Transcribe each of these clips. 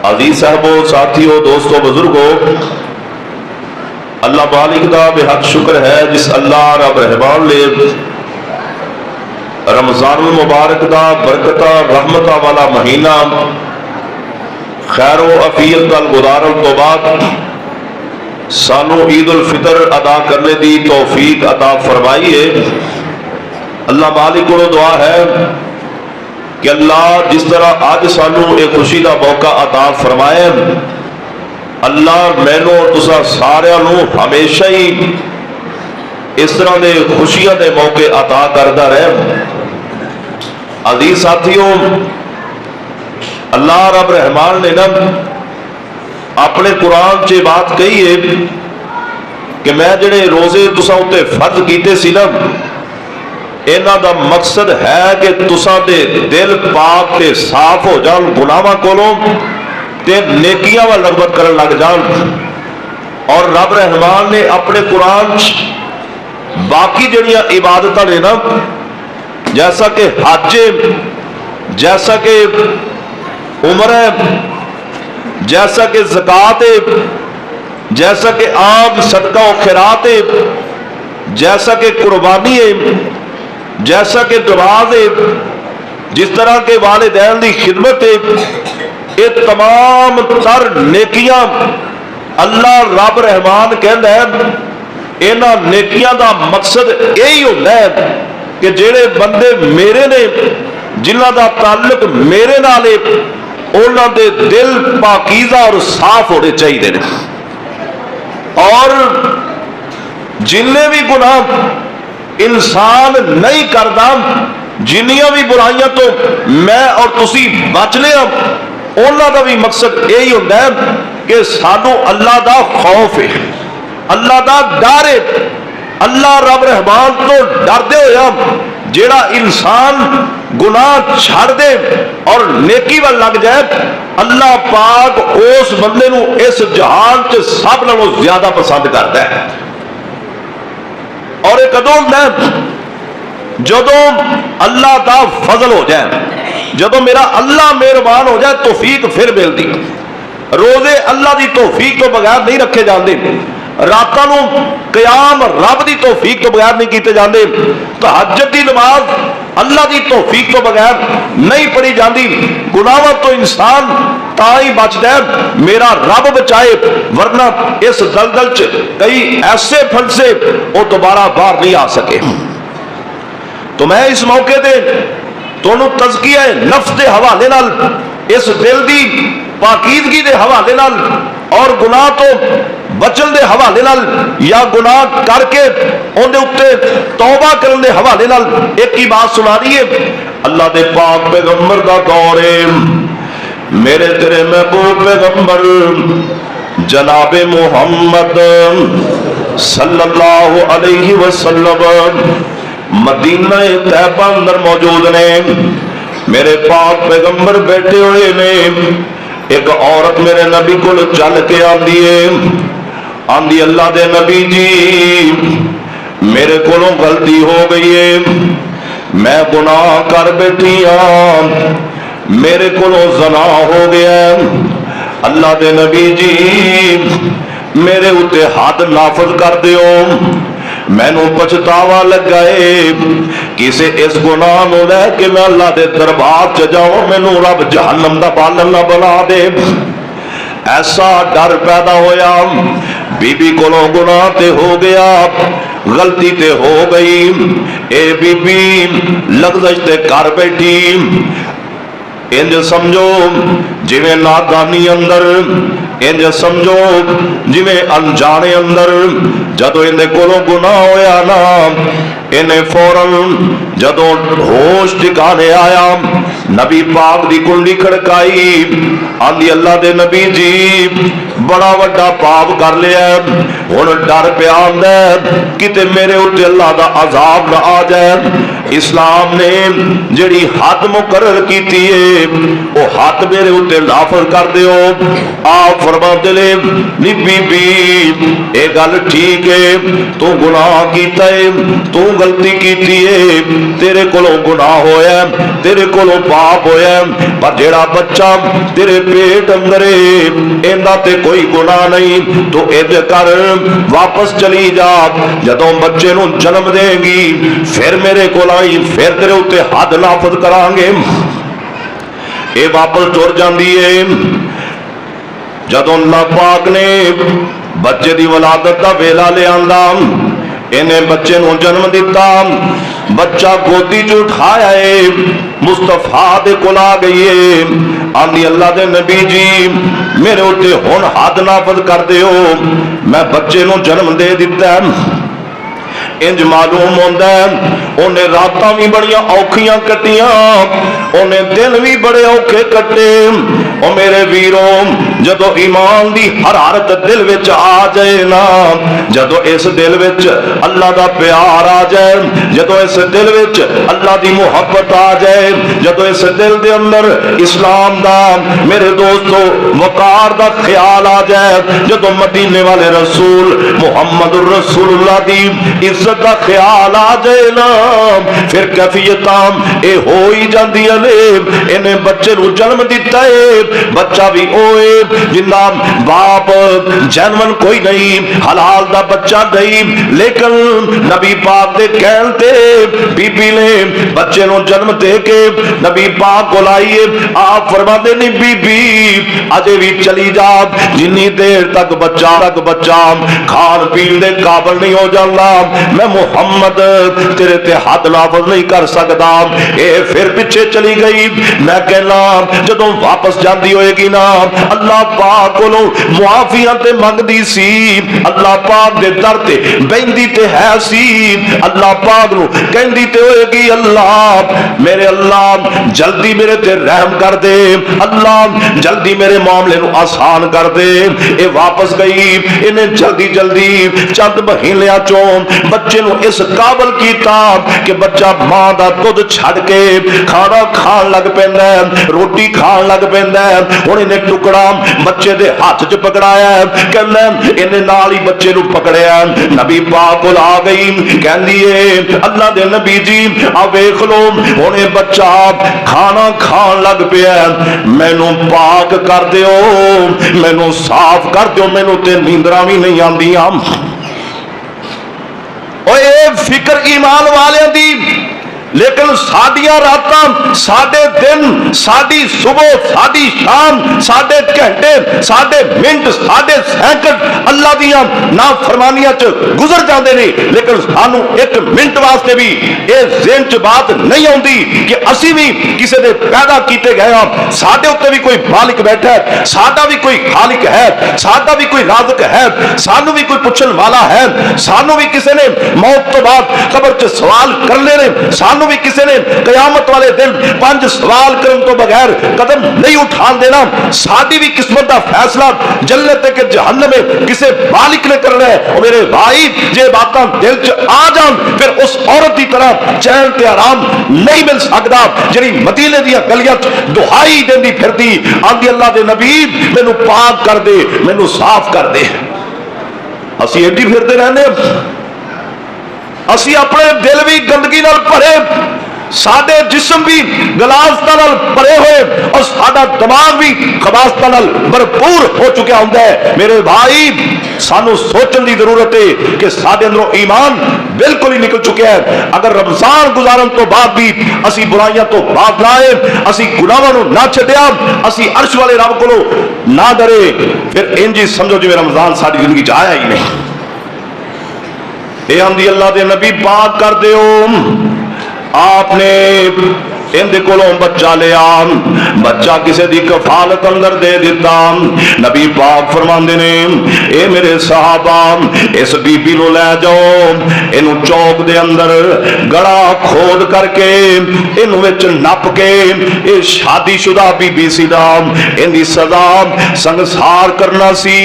عزیز صاحبو، ساتھیو، دوستو، بزرگو، اللہ مالک دا بے حق شکر ہے جس اللہ رب رحمان نے رمضان المبارک دا برکتہ رحمتہ والا مہینہ خیر و عافیت نال گزارن تو بعد سانو عید الفطر ادا کرنے دی توفیق عطا فرمائی ہے۔ اللہ مالک کو دعا ہے کہ اللہ جس طرح آج سانو ایک خوشی دا موقع عطا فرمائے، اللہ مینوں اور تساں سارے نو ہمیشہ ہی اس طرح دے خوشیاں دے موقع عطا کردا رہے۔ عزیز ساتھیوں، اللہ رب رحمان نے نا اپنے قرآن چ بات کہی ہے کہ میں جڑے روزے تساں اتے فرض کیتے سی نا، انہاں دا مقصد ہے کہ تساں دے دل پاک تے صاف ہو جان گناہاں کولوں تے نیکیاں ول رغبت کرن لگ جان۔ اور رب رحمان نے اپنے قرآن باقی جڑیاں عبادتاں نے نا، جیسا کہ حج، جیسا کہ عمرہ، جیسا کہ زکوٰۃ، جیسا کہ عام صدقہ و خیرات، جیسا کہ قربانی ہے، جیسا کہ نماز ہے، جس طرح کے والدین کی خدمت ہے، یہ تمام تر نیکیاں اللہ رب رحمان کہندا ہے انہاں نیکیاں دا مقصد یہی ہوتا ہے کہ جڑے بندے میرے نے، جنہاں دا تعلق میرے نال ہے، انہاں دے دل پاکیزہ اور صاف ہونے چاہیے۔ اور جننے بھی گناہ انسان نہیں کردا، جنیاں بھی برائیاں تو میں اور تسی بچ لے، انہاں دا بھی مقصد یہی ہوتا ہے کہ سانو اللہ دا خوف ہے، اللہ دا ڈر ہے، اللہ رب رحمان تو ڈردے ہوئے جیڑا انسان گناہ چھڑ دے اور نیکی وال لگ جائے، اللہ پاک اس بندے نو اس جہان چ سب نالوں زیادہ پسند کرتا ہے۔ اور ایک کدوں ہوتا ہے جدوں اللہ دا فضل ہو جائے، جدوں میرا اللہ مہربان ہو جائے، توفیق پھر ملتی۔ روزے اللہ دی توفیق تو بغیر نہیں رکھے جاندے، راتاں نو قیام رب دی توفیق تو بغیر نہیں کیتے جاندے، تہجد دی نماز اللہ دی توفیق تو بغیر نہیں پڑھی جاندی۔ گناہاں تو انسان تا ہی بچدا ہے میرا رب بچائے، ورنہ اس دلدل چ کئی ایسے پھنسے وہ دوبارہ باہر نہیں آ سکے۔ تو میں اس موقع تے تانوں تزکیہ نفس دے حوالے نال، اس دل دی پاکیزگی دے حوالے نال اور گناہ تو بچن دے حوالے نال یا گناہ کر کے ان دے اتے توبہ کرن دے حوالے نال ایک ہی بات سنا رہی ہے۔ اللہ دے پاک پیغمبر دا دور ہے، میرے تیرے محبوب پیغمبر جناب محمد صلی اللہ علیہ وسلم مدینہ طیبہ اندر موجود نے۔ میرے پاک پیغمبر بیٹھے ہوئے نے، ایک عورت میرے نبی کو چل کے آندی ہے، آندی اللہ دے نبی جی میرے کو غلطی ہو گئی ہے، میں گناہ کر بیٹھی ہاں، میرے کو زنا ہو گیا، اللہ دے نبی جی میرے اتے حد نافذ کر دیو، مینو پچھتاوا لگا ہے، کسے اس گناہ نو لے کہ میں اللہ دے دربار چ جاؤں، مینو رب جہنم دا بالن نہ بنا دے۔ ایسا ڈر پیدا ہویا، بی بی کولوں گناہ تے ہو گیا، غلطی تے ہو گئی، اے بی بی لغزش تے کر بیٹھی، انج سمجھو جویں نادانی اندر، انج سمجھو جویں انجانے اندر، جدو اندے کولوں گناہ ہویا نا، انہیں فوراً جدو ہوش ٹھکانے آیا، نبی پاک دی کنڈی کھڑکائی، آندی اللہ دے نبی جی بڑا وڈا پاپ کر لیا، ہن ڈر پیا آندا ہے کتے میرے اوتے اللہ دا عذاب نہ آ جائے۔ اسلام نے جڑی حد مقرر کیتی ہے وہ حد میرے اوتے نافذ کر دیو۔ آپ فرماتے نے نی بی بی اے گل ٹھیک ہے، تو گناہ کیتا ہے، تو غلطی کیتی ہے، تیرے کولوں گناہ ہویا ہے، تیرے کولوں پاپ पाप होया, पर जेड़ा बच्चा तेरे पेट अंदर इंदा ते कोई गुनाह नहीं, तो इंज कर वापस चली जा, जदों बच्चे नूं जन्म देगी फिर मेरे कोल आई, फिर तेरे उत्ते हद नाफज करांगे। ये वापस तुर जाती है। जदों अल्लाह पाक ने बच्चे की वलादत का वेला लिया, इन्हें बच्चे नूं जन्म दिता, बच्चा गोदी च उठाया है, मुस्तफा दे कोल आ गई है, आंदी अल्लाह दे नबी जी मेरे उत्ते हुण हद नाफज कर दिओ, मैं बच्चे नूं जन्म दे दिता। इंज मालूम होंदा उन्हें रातां भी बड़ियां औखियां कटियां, उन्हें दिन भी बड़े औखे कटे। ओ मेरे वीरों, जदों ईमान दी हरारत दिल विच आ जाए ना, जदों इस दिल विच अल्लाह दा प्यार आ जाए, जदों इस दिल विच अल्लाह दी मुहब्बत आ जाए, जदों इस दिल दे अंदर इस्लाम दा मेरे दोस्तों वकार दा ख्याल आ जाए, जदों मदीने वाले रसूल मुहम्मद रसूलुल्लाह दी इज्जत का ख्याल आ जाए ना, फिर कैफियत ये हो ही जाती है। इन्हें बच्चे को जन्म दिता है, बच्चा भी ओए जिंदा बाप जन्मन कोई नहीं, हलाल दा बच्चा नहीं, लेकिन नबी पाक दे कहन ते बीबी ने बच्चे को जन्म दे के नबी पाक को लाइए, आप फरमाते नहीं बीबी अजे भी चली जा, जिन्नी देर तक बच्चा खान पीन दे काबिल नहीं हो जाता, मैं मुहम्मद तेरे ते हद नाफज नहीं कर सकता। ये फिर पीछे चली गई। मैं कहना जदों वापस जाती होएगी ना, अल्लाह पाक कोलों मुआफियां ते मंगदी सी, अल्लाह पाक दे दर ते बहंदी ते है सी, अल्लाह पाक नूं कहंदी ते होएगी अल्लाह मेरे अल्लाह जल्दी मेरे ते रहम कर दे, अल्लाह जल्दी मेरे मामले नूं आसान कर दे। ये वापस गई, इन्हें जल्दी जल्दी चंद महीनों चों बच्चे नूं इस काबल कीता कि बच्चा मां दा दुध छड़ के खाना खान लग पैंदा है, रोटी खान लग पैंदा है। हुण इन्हें टुकड़ा बच्चे दे हाथ च पकड़ाया, कहंदा इन्हें नाल ही बच्चे नूं पकड़िया, नबी पाक कोल आ गई, कहंदी है अल्लाह दे नबी जी आ वेख लो हुण ये बच्चा खाना खान लग पिया, मैनू पाक कर दिओ, मैनू साफ कर दिओ, मैनू ते नींदरां भी नहीं आंदियां। फिक्र ईमान वाले दी, लेकिन साडियां रातां साडे दिन साडी सुबह साडी शाम साडे घंटे साडे मिनट साडे सैकंड अल्लाह दियां नाफरमानियां च गुजर जाते हैं, लेकिन सानू एक मिनट वास्ते भी ये ज़हन च बात नहीं आती कि असी भी किसी दे पैदा किए गए हैं, साडे उत्ते भी कोई मालिक बैठा है, साडा भी कोई खालिक है, साडा भी कोई राज़िक है, सानू भी कोई पुछण वाला है, सानू भी किसी ने मौत तो बाद कब्र च सवाल करने ने, सानू भी किसी ने कयामत वाले दिन 5 सवाल करने तो बगैर कदम नहीं उठान देना। साडी भी किस्मत का फैसला जन्नत के जहन्नम में किसी मालिक ने करना है। और मेरे भाई जे बातां दिल च आ जान, फिर उस औरत की तरह चैन ते आराम नहीं मिल सकता जिहड़ी मदीने दी गलियां दुहाई देंदी फिरदी, आंदी अल्लाह दे नबी मैनू पाक कर दे, मैनू साफ कर दे। असी एडी फिरते रहने, असी अपने दिल भी गंदगी नाल भरे, साडे जिस्म भी गलासता नाल भरे हुए, और साडा दिमाग भी खबासता नाल भरपूर हो चुका होंदा है। मेरे भाई सानू सोचने की जरूरत है कि साडे अंदरों ईमान बिल्कुल ही निकल चुका है। अगर रमजान गुजारन तो बाद भी असी बुराइयां तो बात ना आए, असी गुनाहां नूं ना छड्डिया, असी अर्श वाले रब कोलों ना डरे, फिर इंज ही समझो जिवें रमजान साडी जिंदगी च आया ही नहीं। ये आंदी अल्लाह दे नबी पाक कर दिओ, आपने इनके कोलों बच्चा लिया, बच्चा किसी की कफालत अंदर दे दिता। नबी पाक फरमांदे ने ए मेरे सहाबा इस बीबी को लै जाओ, इनू चौक दे अंदर गड़ा खोद करके इनू विच नप के, ये शादीशुदा बीबी सी दा, इनकी सजा संसार करना सी।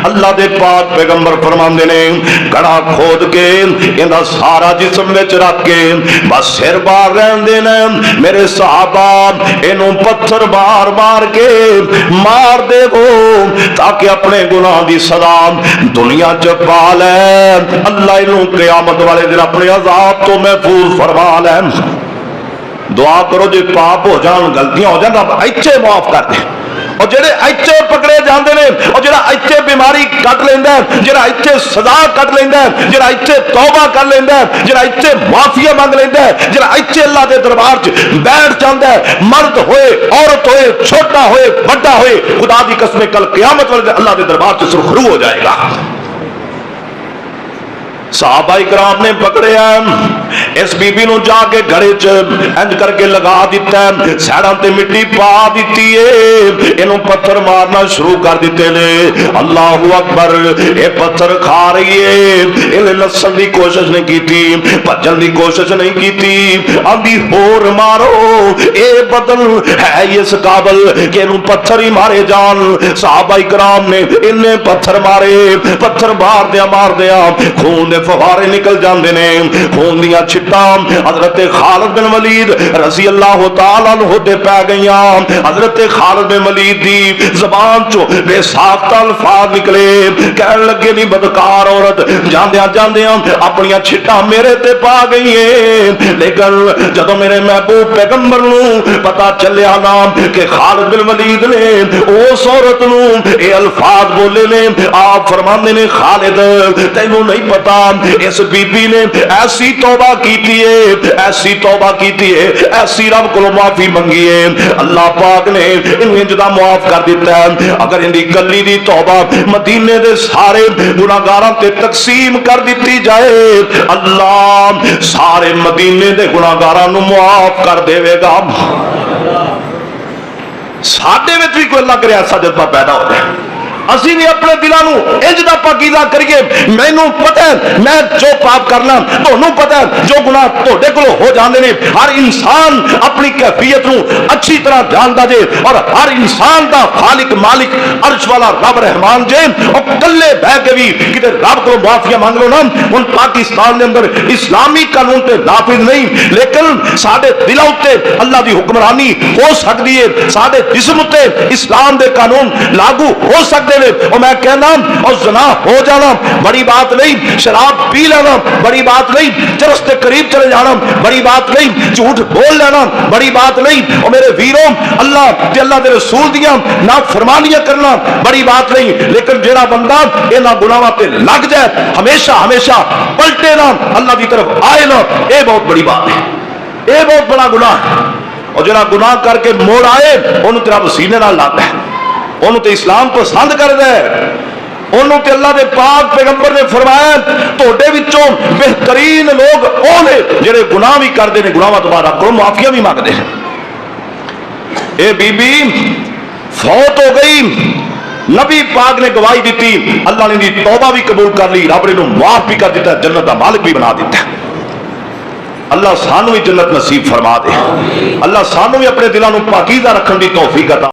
अल्लाह दे पाक पैगंबर फरमांदे ने गड़ा खोद के इनका सारा जिस्म विच रख के बस सिर बाहर रहन देना। मेरे सहाबा इनू पत्थर मार मार के मार देवो ताकि अपने गुनाह की सजा दुनिया च पा लै, अल्लाह इनू क़यामत वाले दिन अपने अजाब तो महफूज फरमा लै। दुआ करो जे पाप हो जान, गलतियां हो जान, रब इच्छे माफ कर दे। और जेड़े इच्छे पकड़े जाते हैं, और जेड़ा इच्छे बीमारी कट लेंदा है, जेड़ा इच्छे सजा कट लेंदा है, जेड़ा इच्छे तौबा कर लेंदा है, जेड़ा इच्छे माफिया मंग लेंदा है, जेड़ा इच्छे अल्लाह के दरबार च बैठ जाता है, मर्द होए औरत होए छोटा होए बड़ा होए, खुदा की कसम कल क़यामत वाले अल्लाह के दरबार च सुरखरू हो जाएगा। सहाबा इकराम ने पकड़िया इस बीबी नूं जाके घड़े च इंज करके लगा दिता, सैडां ते मिट्टी पा दी है, इनू पत्थर मारना शुरू कर दिते ने। अल्लाहू अकबर, ये पत्थर खा रही है, इन्हें नस्सन की कोशिश नहीं की, भजन की कोशिश नहीं की, आंदी होर मारो, ये बदल है इस काबल कि इनू पत्थर ही मारे जान। सहाबा इकराम ने इन्हें पत्थर मारे, पत्थर मार दिया खून दे फवारे निकल जाते ने, खून दियां छिट्टां हजरत खालिद बिन वलीद रज़ी अल्लाह तआला अन्हु ते पै गईयां। हजरत खालिद बिन वलीद दी ज़बान चो बेसाख्ता अल्फाज निकले, कहन लगे नी बदकार औरत, जांदियां जांदियां अपनियां छिट्टां मेरे ते पा गई है। लेकिन जदों मेरे महबूब पैगंबर नूं पता चलिया ना कि खालिद बिन वलीद ने उस औरत नूं ये अल्फाज बोले ने, आप फरमांदे ने खालिद तैनूं नहीं पता इस बीबी ने ऐसी तौबा की है, ऐसी तौबा की है, ऐसी रब को माफी मंगी है, अल्लाह पाक ने इन्हें इंजदा माफ कर दिता है। अगर इनकी कली दी तौबा मदीने दे सारे गुनाहगारां ते तकसीम कर दी जाए, अल्लाह सारे मदीने दे गुनाहगारां नूं माफ कर देवेगा। साडे विच भी कोई लग रहा सजदा पैदा हो जाए, असी भी अपने दिलों इंज दा पाकीज़ा करिए। मैनू पता है मैं जो पाप करना, तुहानू पता है जो गुनाह तुहाडे कोलों हो जाते हैं। हर इंसान अपनी कैफियत नू अच्छी तरह जानता जे, और हर इंसान का खालिक मालिक अर्श वाला रब रहमान जे। और कल्ले बह के भी किते रब को माफिया मांग लो ना। हुण पाकिस्तान के अंदर इस्लामी कानून ते नाफिज नहीं, लेकिन साडे दिलों उत्ते अल्लाह की हुक्मरानी हो सकती है, साडे जिस्म उत्ते इस्लाम के कानून लागू हो सकते। और मैं कहना, और ज़ना हो जाना बड़ी बात नहीं, शराब पी लेना बड़ी बात नहीं, चरस के करीब चले जाना बड़ी बात नहीं, झूठ बोल लेना बड़ी बात नहीं, और मेरे वीरों अल्लाह ते अल्लाह के रसूल दियां नाफरमानियां करना बड़ी बात नहीं। लेकिन जेड़ा बंदा इन्हां गुनाहां ते लग जाए, हमेशा हमेशा पलटे ना, अल्लाह की तरफ आए ना, ये बहुत बड़ी बात है, ये बहुत बड़ा गुनाह है। और जेड़ा गुनाह करके मोड़ आए, उन्होंने तेरा सीने नाल लगदा है, उन्होंने तो इस्लाम पसंद करता है, उन्होंने तो अल्लाह के पाक पैगंबर ने फरमाया तुहाडे विचों बेहतरीन लोग वो ने जिहड़े गुनाह भी करते हैं, गुनाहां तो बाद को माफिया भी मंगते हैं। ये बीबी फौत हो गई, नबी पाक ने गवाही दी, अल्लाह ने तौबा भी कबूल कर ली, रब ने माफ भी कर दिता, जन्नत का मालिक भी बना दिता। अल्लाह सानू भी जन्नत नसीब फरमा दे, अल्लाह सानू भी अपने दिलों को पाकीज़ा रखने की तौफीक अता